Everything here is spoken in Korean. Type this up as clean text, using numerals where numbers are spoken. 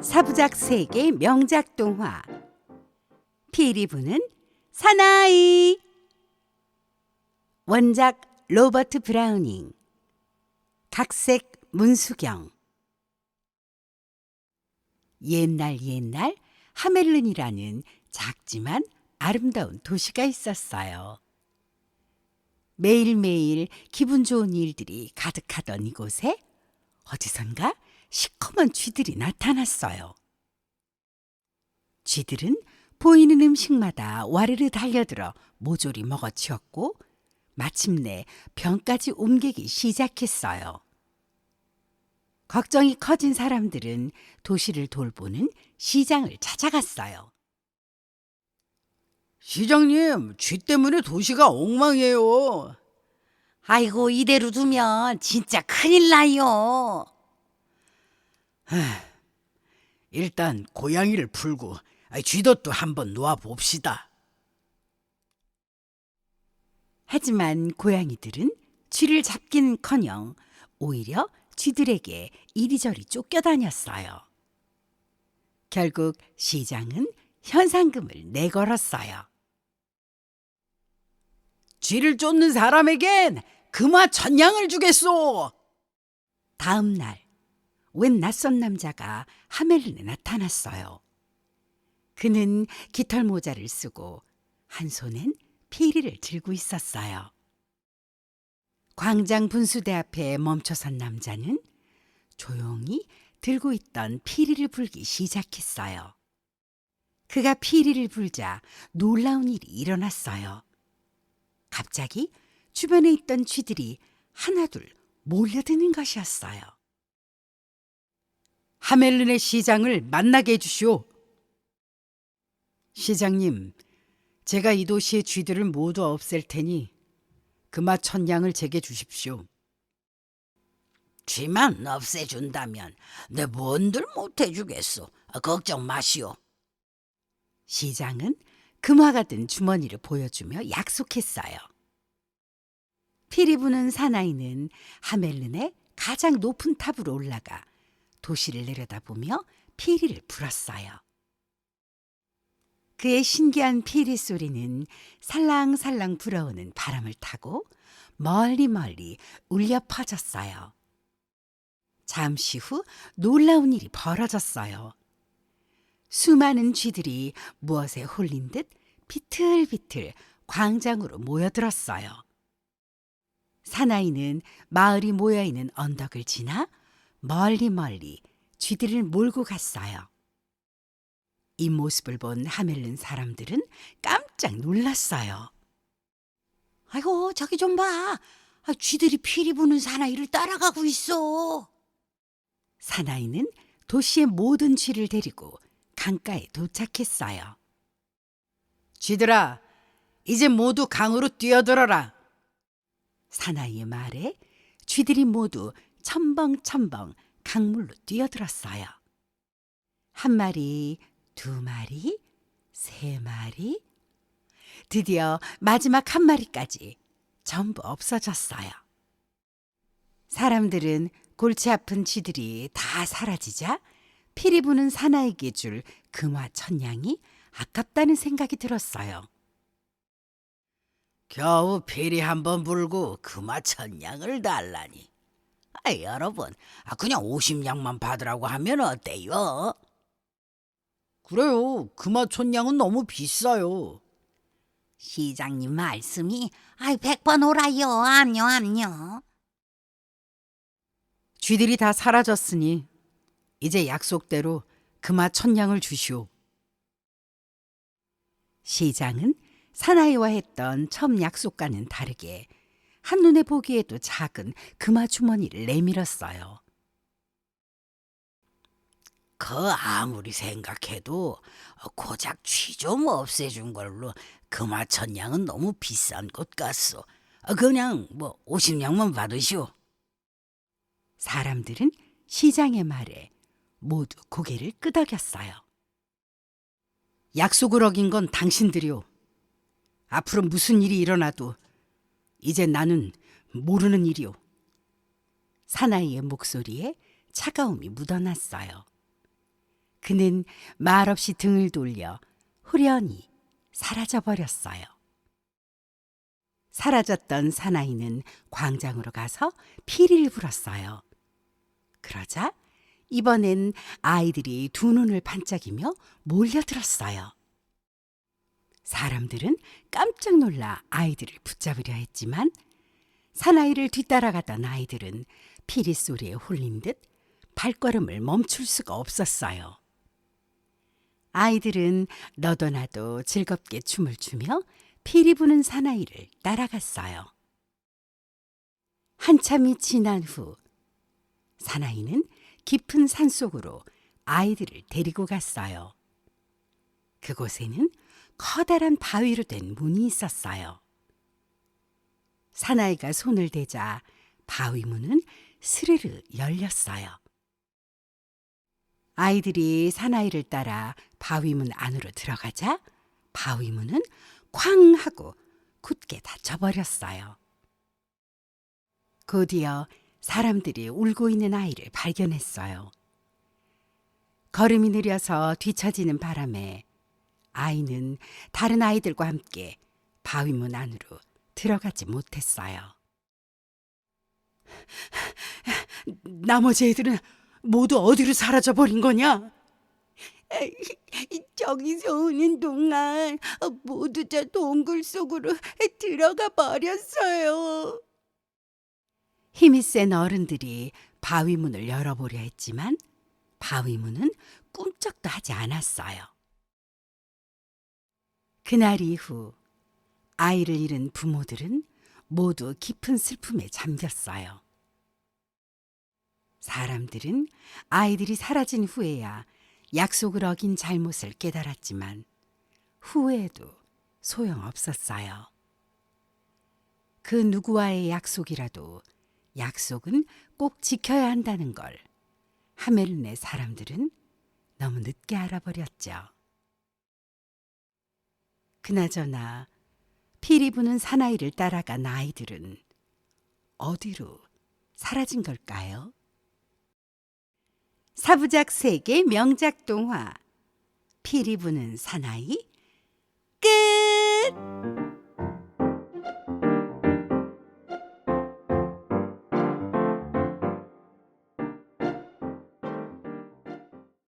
사부작 세계 명작 동화 피리 부는 사나이. 원작 로버트 브라우닝, 각색 문수경. 옛날 하멜른이라는 작지만 아름다운 도시가 있었어요. 매일매일 기분 좋은 일들이 가득하던 이곳에 어디선가 시커먼 쥐들이 나타났어요. 쥐들은 보이는 음식마다 와르르 달려들어 모조리 먹어치웠고 마침내 병까지 옮기기 시작했어요. 걱정이 커진 사람들은 도시를 돌보는 시장을 찾아갔어요. 시장님, 쥐 때문에 도시가 엉망이에요. 아이고, 이대로 두면 진짜 큰일 나요. 일단 고양이를 풀고 쥐덫도 한번 놓아봅시다. 하지만 고양이들은 쥐를 잡기는커녕 오히려 쥐들에게 이리저리 쫓겨다녔어요. 결국 시장은 현상금을 내걸었어요. 쥐를 쫓는 사람에겐 금화 1000냥을 주겠소. 다음 날, 웬 낯선 남자가 하멜른에 나타났어요. 그는 깃털 모자를 쓰고 한 손엔 피리를 들고 있었어요. 광장 분수대 앞에 멈춰선 남자는 조용히 들고 있던 피리를 불기 시작했어요. 그가 피리를 불자 놀라운 일이 일어났어요. 갑자기 주변에 있던 쥐들이 하나둘 몰려드는 것이었어요. 하멜른의 시장을 만나게 해주시오. 시장님, 제가 이 도시의 쥐들을 모두 없앨 테니 금화 1000냥을 제게 주십시오. 쥐만 없애준다면 내 뭔들 못해주겠소. 걱정 마시오. 시장은 금화가 든 주머니를 보여주며 약속했어요. 피리 부는 사나이는 하멜른의 가장 높은 탑으로 올라가 도시를 내려다보며 피리를 불었어요. 그의 신기한 피리 소리는 살랑살랑 불어오는 바람을 타고 멀리 울려 퍼졌어요. 잠시 후 놀라운 일이 벌어졌어요. 수많은 쥐들이 무엇에 홀린 듯 비틀비틀 광장으로 모여들었어요. 사나이는 마을이 모여있는 언덕을 지나 멀리 쥐들을 몰고 갔어요. 이 모습을 본 하멜른 사람들은 깜짝 놀랐어요. 아이고, 저기 좀 봐. 쥐들이 피리 부는 사나이를 따라가고 있어. 사나이는 도시의 모든 쥐를 데리고 강가에 도착했어요. 쥐들아, 이제 모두 강으로 뛰어들어라. 사나이의 말에 쥐들이 모두 첨벙첨벙 강물로 뛰어들었어요. 한 마리, 두 마리, 세 마리, 드디어 마지막 한 마리까지 전부 없어졌어요. 사람들은 골치 아픈 쥐들이 다 사라지자 피리 부는 사나이에게 줄 금화 1000냥이 아깝다는 생각이 들었어요. 겨우 피리 한번 불고 금화 1000냥을 달라니. 여러분, 그냥 50냥만 받으라고 하면 어때요? 그래요. 금화 1000냥은 너무 비싸요. 시장님 말씀이 100번 오라요. 안녕. 쥐들이 다 사라졌으니 이제 약속대로 금화 1000냥을 주시오. 시장은 사나이와 했던 처음 약속과는 다르게 한눈에 보기에도 작은 금화 주머니를 내밀었어요. 아무리 생각해도 고작 쥐 좀 없애준 걸로 금화 1000냥은 너무 비싼 것 같소. 그냥 50냥만 받으시오. 사람들은 시장의 말에 모두 고개를 끄덕였어요. 약속을 어긴 건 당신들이오. 앞으로 무슨 일이 일어나도 이제 나는 모르는 일이오. 사나이의 목소리에 차가움이 묻어났어요. 그는 말없이 등을 돌려 후련히 사라져 버렸어요. 사라졌던 사나이는 광장으로 가서 피리를 불었어요. 그러자 이번엔 아이들이 두 눈을 반짝이며 몰려들었어요. 사람들은 깜짝 놀라 아이들을 붙잡으려 했지만 사나이를 뒤따라가던 아이들은 피리 소리에 홀린 듯 발걸음을 멈출 수가 없었어요. 아이들은 너도 나도 즐겁게 춤을 추며 피리 부는 사나이를 따라갔어요. 한참이 지난 후 사나이는 깊은 산속으로 아이들을 데리고 갔어요. 그곳에는 커다란 바위로 된 문이 있었어요. 사나이가 손을 대자 바위 문은 스르르 열렸어요. 아이들이 사나이를 따라 바위 문 안으로 들어가자 바위 문은 쾅 하고 굳게 닫혀버렸어요. 곧이어 사람들이 울고 있는 아이를 발견했어요. 걸음이 느려서 뒤처지는 바람에 아이는 다른 아이들과 함께 바위문 안으로 들어가지 못했어요. 나머지 애들은 모두 어디로 사라져 버린 거냐? 저기서 오는 동안 모두 저 동굴 속으로 들어가 버렸어요. 힘이 센 어른들이 바위문을 열어보려 했지만 바위문은 꿈쩍도 하지 않았어요. 그날 이후 아이를 잃은 부모들은 모두 깊은 슬픔에 잠겼어요. 사람들은 아이들이 사라진 후에야 약속을 어긴 잘못을 깨달았지만 후회해도 소용없었어요. 그 누구와의 약속이라도 약속은 꼭 지켜야 한다는 걸 하멜른의 사람들은 너무 늦게 알아버렸죠. 그나저나 피리 부는 사나이를 따라간 아이들은 어디로 사라진 걸까요? 사부작 세계 명작 동화 피리 부는 사나이 끝!